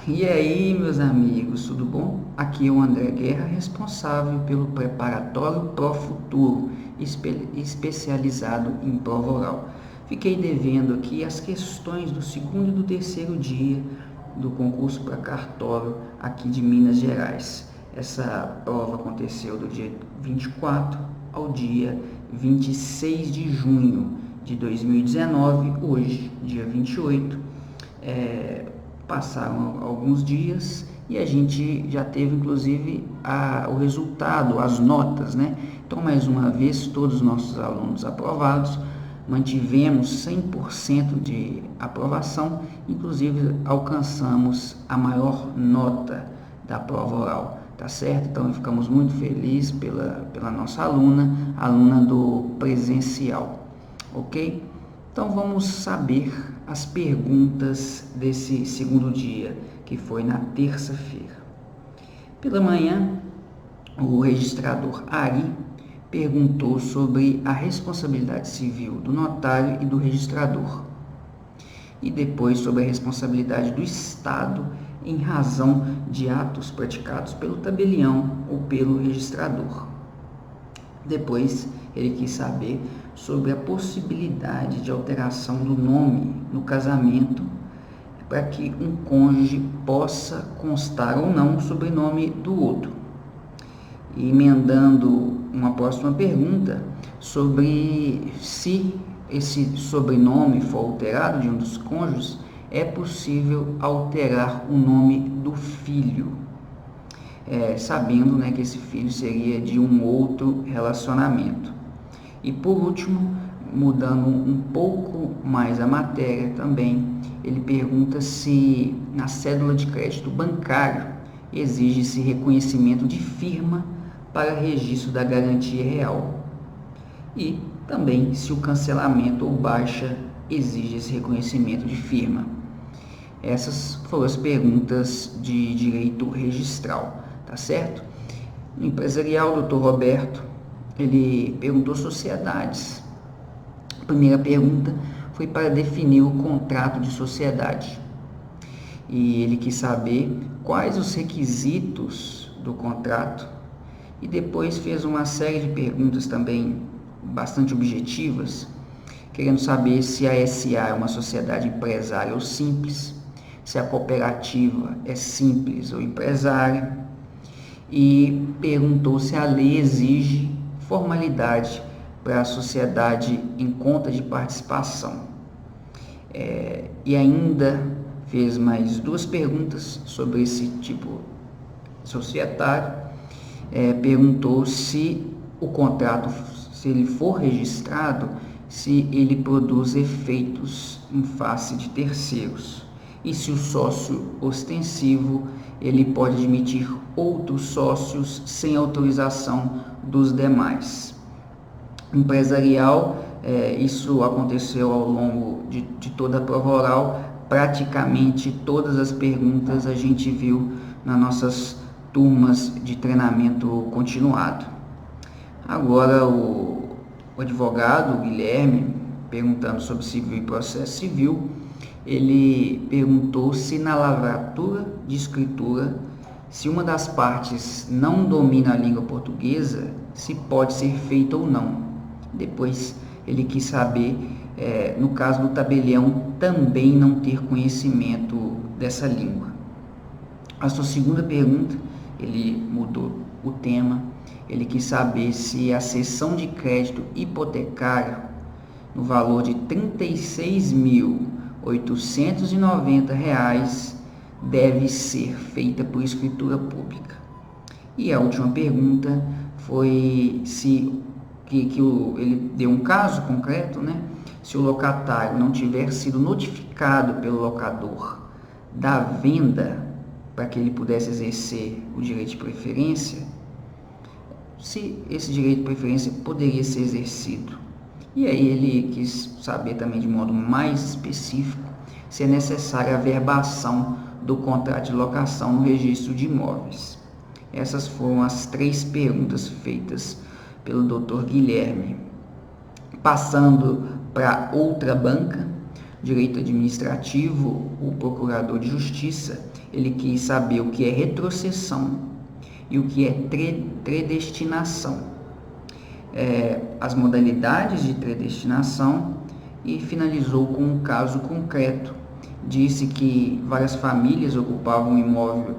E aí, meus amigos, tudo bom? Aqui é o André Guerra, responsável pelo preparatório Pro Futuro, especializado em prova oral. Fiquei devendo aqui as questões do segundo e do terceiro dia do concurso para cartório aqui de Minas Gerais. Essa prova aconteceu do dia 24 ao dia 26 de junho de 2019, hoje, dia 28. Passaram alguns dias e a gente já teve inclusive o resultado, as notas, né? Então, mais uma vez, todos os nossos alunos aprovados, mantivemos 100% de aprovação, inclusive alcançamos a maior nota da prova oral, tá certo? Então, ficamos muito felizes pela nossa aluna do presencial, ok? Então vamos saber as perguntas desse segundo dia, que foi na terça-feira. Pela manhã, o registrador Ari perguntou sobre a responsabilidade civil do notário e do registrador, e depois sobre a responsabilidade do Estado em razão de atos praticados pelo tabelião ou pelo registrador. Depois, ele quis saber sobre a possibilidade de alteração do nome no casamento para que um cônjuge possa constar ou não o sobrenome do outro. E emendando uma próxima pergunta sobre se esse sobrenome for alterado de um dos cônjuges, é possível alterar o nome do filho. Sabendo, né, que esse filho seria de um outro relacionamento. E por último, mudando um pouco mais a matéria também, ele pergunta se na cédula de crédito bancário exige-se reconhecimento de firma para registro da garantia real. E também se o cancelamento ou baixa exige esse reconhecimento de firma. Essas foram as perguntas de direito registral, tá certo? No empresarial, o Dr. Roberto, ele perguntou sociedades. A primeira pergunta foi para definir o contrato de sociedade. E ele quis saber quais os requisitos do contrato e depois fez uma série de perguntas também bastante objetivas, querendo saber se a SA é uma sociedade empresária ou simples, se a cooperativa é simples ou empresária, e perguntou se a lei exige formalidade para a sociedade em conta de participação. E ainda fez mais duas perguntas sobre esse tipo societário. Perguntou se o contrato, se ele for registrado, se ele produz efeitos em face de terceiros, e se o sócio ostensivo ele pode admitir outros sócios sem autorização dos demais. Empresarial, isso aconteceu ao longo de toda a prova oral, praticamente todas as perguntas a gente viu nas nossas turmas de treinamento continuado. Agora o advogado, o Guilherme, perguntando sobre civil e processo civil, ele perguntou se na lavratura de escritura, se uma das partes não domina a língua portuguesa, se pode ser feito ou não. Depois ele quis saber, no caso do tabelião, também não ter conhecimento dessa língua. A sua segunda pergunta, ele mudou o tema, ele quis saber se a cessão de crédito hipotecário no valor de R$ 36.890 deve ser feita por escritura pública. E a última pergunta foi se ele deu um caso concreto, né? Se o locatário não tiver sido notificado pelo locador da venda para que ele pudesse exercer o direito de preferência, se esse direito de preferência poderia ser exercido. E aí ele quis saber também de modo mais específico se é necessária a verbação do contrato de locação no registro de imóveis. Essas foram as três perguntas feitas pelo Dr. Guilherme. Passando para outra banca, direito administrativo, o procurador de justiça, ele quis saber o que é retrocessão e o que é predestinação, as modalidades de predestinação, e finalizou com um caso concreto. Disse que várias famílias ocupavam um imóvel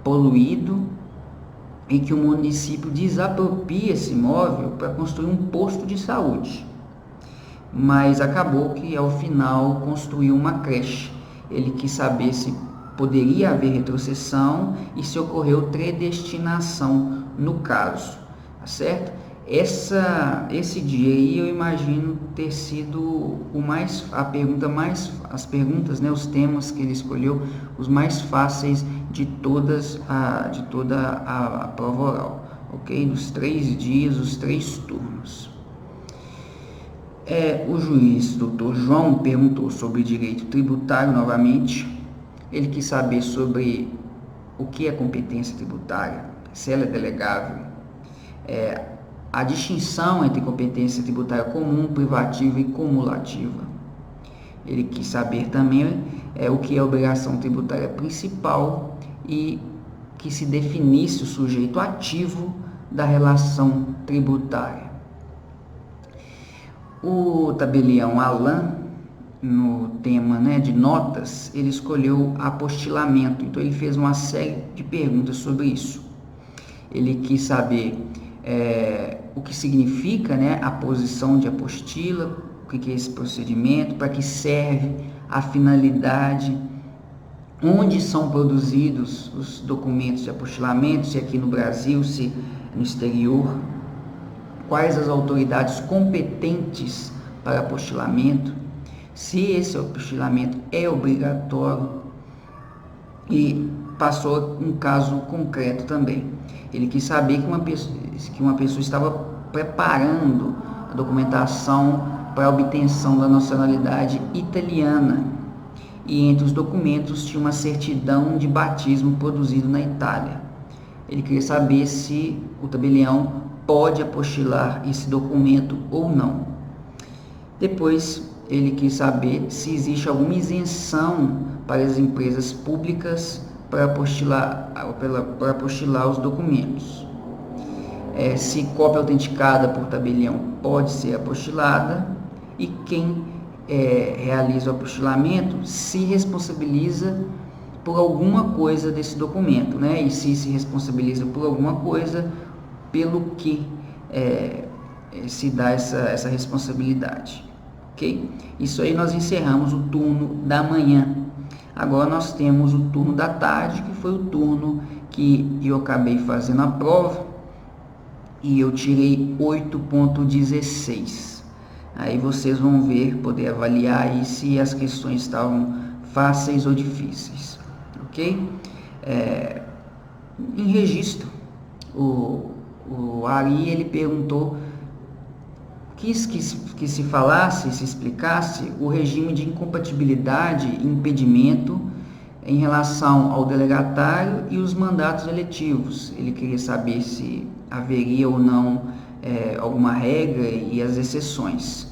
poluído e que o município desapropria esse imóvel para construir um posto de saúde, mas acabou que ao final construiu uma creche. Ele quis saber se poderia haver retrocessão e se ocorreu predestinação no caso, tá certo? Esse dia aí eu imagino ter sido as perguntas, né, os temas que ele escolheu, os mais fáceis de toda a prova oral, ok? Dos 3 dias, os 3 turnos. O juiz Dr. João perguntou sobre direito tributário novamente. Ele quis saber sobre o que é competência tributária, se ela é delegável, a distinção entre competência tributária comum, privativa e cumulativa. Ele quis saber também o que é obrigação tributária principal e que se definisse o sujeito ativo da relação tributária. O tabelião Alain, no tema, né, de notas, ele escolheu apostilamento, então ele fez uma série de perguntas sobre isso. Ele quis saber o que significa, né, a posição de apostila, o que é esse procedimento, para que serve, a finalidade, onde são produzidos os documentos de apostilamento, se aqui no Brasil, se no exterior, quais as autoridades competentes para apostilamento, se esse apostilamento é obrigatório, e passou um caso concreto também. Ele quis saber que uma pessoa estava preparando a documentação para a obtenção da nacionalidade italiana, e entre os documentos tinha uma certidão de batismo produzido na Itália. Ele queria saber se o tabelião pode apostilar esse documento ou não. Depois, ele quis saber se existe alguma isenção para as empresas públicas para apostilar os documentos. Se cópia autenticada por tabelião pode ser apostilada, e quem realiza o apostilamento se responsabiliza por alguma coisa desse documento, né? E se responsabiliza por alguma coisa, pelo que se dá essa responsabilidade, ok? Isso aí nós encerramos o turno da manhã. Agora nós temos o turno da tarde, que foi o turno que eu acabei fazendo a prova e eu tirei 8.16. Aí vocês vão ver, poder avaliar aí se as questões estavam fáceis ou difíceis, ok? Em registro, o Ari, ele perguntou, quis que se falasse, se explicasse o regime de incompatibilidade e impedimento em relação ao delegatário e os mandatos eletivos. Ele queria saber se haveria ou não alguma regra e as exceções.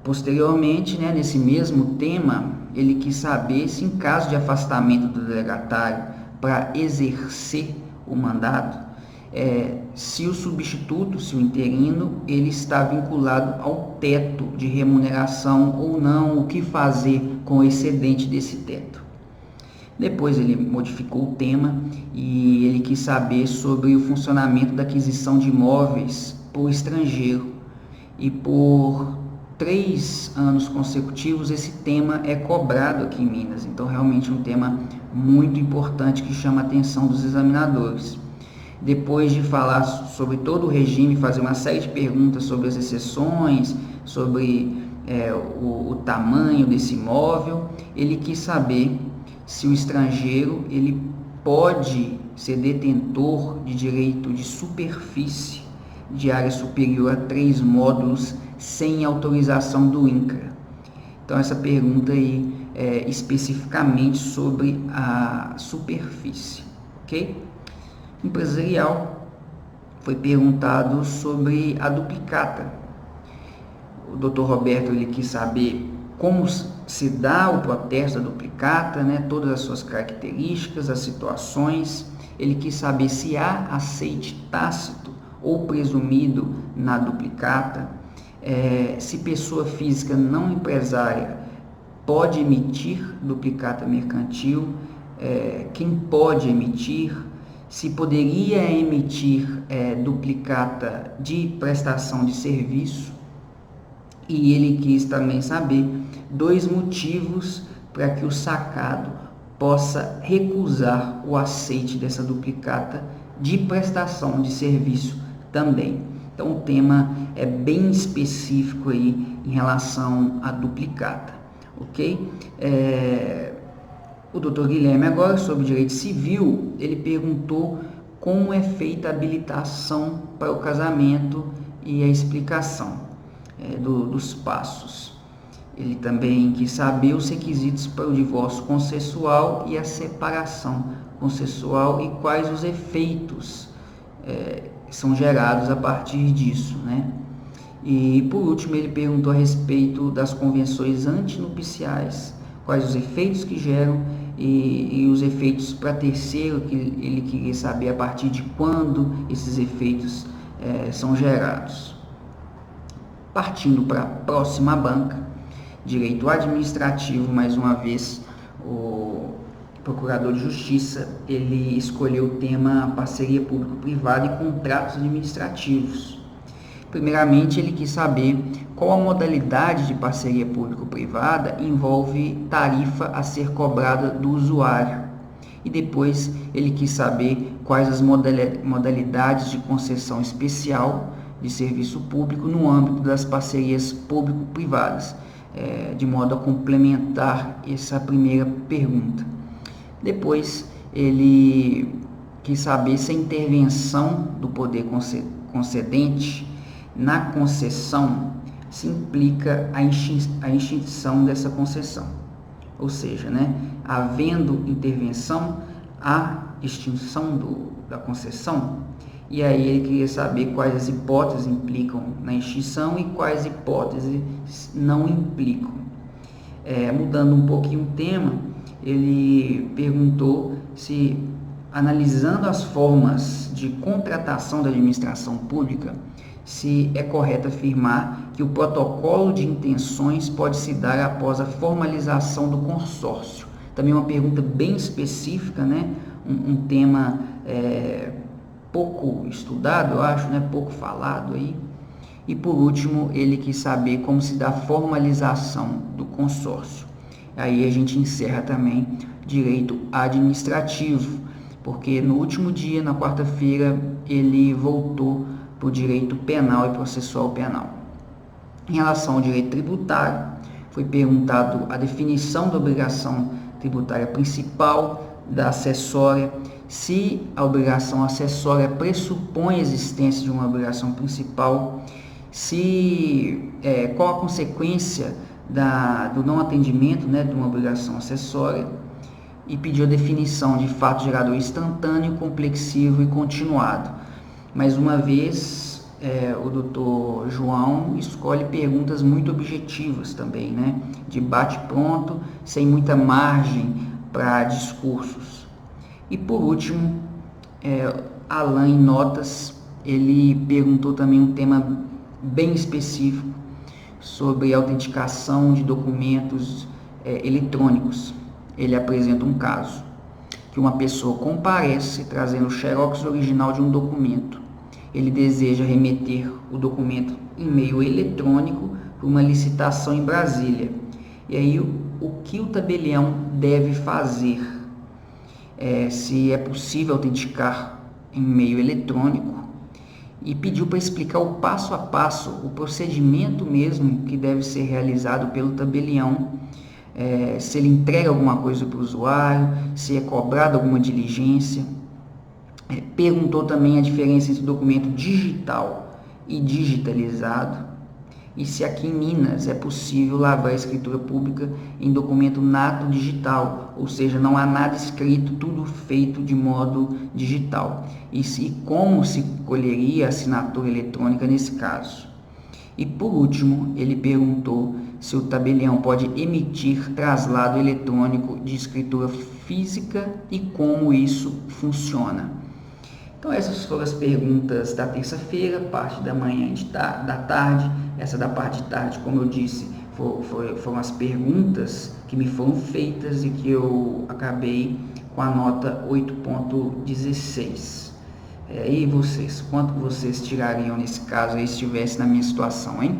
Posteriormente, né, nesse mesmo tema, ele quis saber se em caso de afastamento do delegatário para exercer o mandato, se o substituto, se o interino, ele está vinculado ao teto de remuneração ou não, o que fazer com o excedente desse teto. Depois ele modificou o tema e ele quis saber sobre o funcionamento da aquisição de imóveis por estrangeiro, e por 3 anos consecutivos esse tema é cobrado aqui em Minas, então realmente um tema muito importante que chama a atenção dos examinadores. Depois de falar sobre todo o regime, fazer uma série de perguntas sobre as exceções, sobre o tamanho desse imóvel, ele quis saber se o estrangeiro ele pode ser detentor de direito de superfície de área superior a 3 módulos sem autorização do INCRA. Então essa pergunta aí é especificamente sobre a superfície, ok? Empresarial, foi perguntado sobre a duplicata. O Dr. Roberto ele quis saber como se dá o protesto da duplicata, né? Todas as suas características, as situações. Ele quis saber se há aceite tácito ou presumido na duplicata, se pessoa física não empresária pode emitir duplicata mercantil, quem pode emitir, se poderia emitir duplicata de prestação de serviço, e ele quis também saber 2 motivos para que o sacado possa recusar o aceite dessa duplicata de prestação de serviço também. Então o tema é bem específico aí em relação à duplicata, ok? O Dr. Guilherme agora, sobre direito civil, ele perguntou como é feita a habilitação para o casamento e a explicação dos passos. Ele também quis saber os requisitos para o divórcio consensual e a separação consensual e quais os efeitos são gerados a partir disso, né? E por último ele perguntou a respeito das convenções antinupciais, quais os efeitos que geram e os efeitos para terceiro, que ele queria saber a partir de quando esses efeitos são gerados. Partindo para a próxima banca, direito administrativo, mais uma vez, o procurador de justiça, ele escolheu o tema parceria público-privada e contratos administrativos. Primeiramente, ele quis saber qual a modalidade de parceria público-privada envolve tarifa a ser cobrada do usuário. E depois, ele quis saber quais as modalidades de concessão especial de serviço público no âmbito das parcerias público-privadas, de modo a complementar essa primeira pergunta. Depois, ele quis saber se a intervenção do poder concedente na concessão se implica a extinção dessa concessão. Ou seja, né, havendo intervenção, há extinção da concessão. E aí ele queria saber quais as hipóteses implicam na extinção e quais hipóteses não implicam. Mudando um pouquinho o tema, ele perguntou se, analisando as formas de contratação da administração pública, se é correto afirmar que o protocolo de intenções pode se dar após a formalização do consórcio. Também uma pergunta bem específica, né? Um tema pouco estudado, eu acho, né? Pouco falado aí. E por último, ele quis saber como se dá a formalização do consórcio. Aí a gente encerra também direito administrativo, porque no último dia, na quarta-feira, ele voltou para o direito penal e processual penal. Em relação ao direito tributário, foi perguntado a definição da obrigação tributária principal, da acessória, se a obrigação acessória pressupõe a existência de uma obrigação principal, qual a consequência do não atendimento, né, de uma obrigação acessória, e pediu a definição de fato gerador instantâneo, complexivo e continuado. Mais uma vez, o doutor João escolhe perguntas muito objetivas também, né, de bate-pronto, sem muita margem para discursos. E por último, Alan, em notas, ele perguntou também um tema bem específico sobre autenticação de documentos eletrônicos. Ele apresenta um caso que uma pessoa comparece trazendo o xerox original de um documento. Ele deseja remeter o documento em meio eletrônico para uma licitação em Brasília. E aí, o que o tabelião deve fazer? Se é possível autenticar em meio eletrônico, e pediu para explicar o passo a passo, o procedimento mesmo que deve ser realizado pelo tabelião, se ele entrega alguma coisa para o usuário, se é cobrada alguma diligência. Perguntou também a diferença entre documento digital e digitalizado, e se aqui em Minas é possível lavrar a escritura pública em documento nato digital, ou seja, não há nada escrito, tudo feito de modo digital, e como se colheria a assinatura eletrônica nesse caso. E por último, ele perguntou se o tabelião pode emitir traslado eletrônico de escritura física e como isso funciona. Então essas foram as perguntas da terça-feira, parte da manhã e da tarde. Essa da parte de tarde, como eu disse, foram as perguntas que me foram feitas e que eu acabei com a nota 8.16. E vocês, quanto vocês tirariam nesse caso aí se estivesse na minha situação, hein?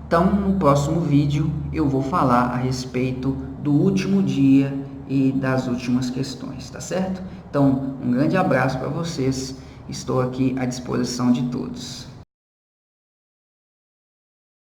Então, no próximo vídeo eu vou falar a respeito do último dia e das últimas questões, tá certo? Então, um grande abraço para vocês, estou aqui à disposição de todos.